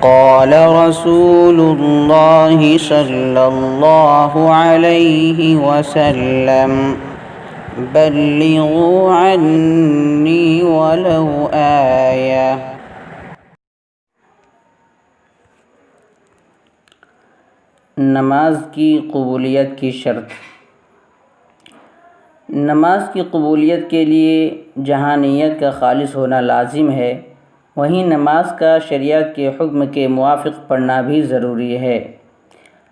قال رسول الله صلى الله عليه وسلم بلغوا عني ولو آية۔ نماز کی قبولیت کی شرط۔ نماز کی قبولیت کے لیے جہاں نیت کا خالص ہونا لازم ہے، وہیں نماز کا شریعت کے حکم کے موافق پڑھنا بھی ضروری ہے۔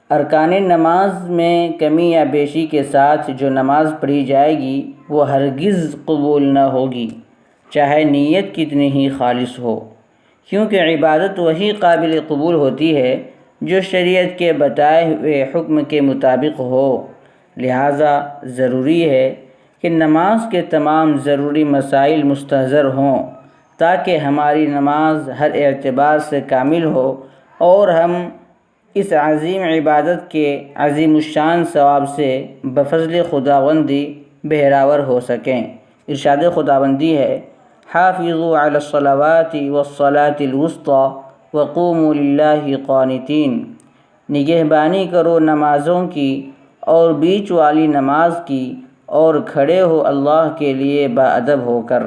ارکان نماز میں کمی یا بیشی کے ساتھ جو نماز پڑھی جائے گی وہ ہرگز قبول نہ ہوگی، چاہے نیت کتنی ہی خالص ہو، کیونکہ عبادت وہی قابل قبول ہوتی ہے جو شریعت کے بتائے ہوئے حکم کے مطابق ہو۔ لہٰذا ضروری ہے کہ نماز کے تمام ضروری مسائل مستحضر ہوں تاکہ ہماری نماز ہر اعتبار سے کامل ہو اور ہم اس عظیم عبادت کے عظیم الشان ثواب سے بفضل خداوندی بہراور ہو سکیں۔ ارشاد خداوندی ہے: حافظوا علی الصلوات والصلاة الوسطی وقوموا للہ قانتین۔ نگہبانی کرو نمازوں کی اور بیچ والی نماز کی، اور کھڑے ہو اللہ کے لیے باادب ہو کر۔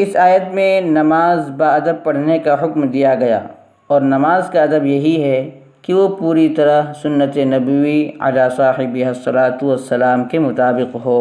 اس آیت میں نماز باادب پڑھنے کا حکم دیا گیا، اور نماز کا ادب یہی ہے کہ وہ پوری طرح سنت نبوی علی صاحبہ الصلاۃ والسلام کے مطابق ہو۔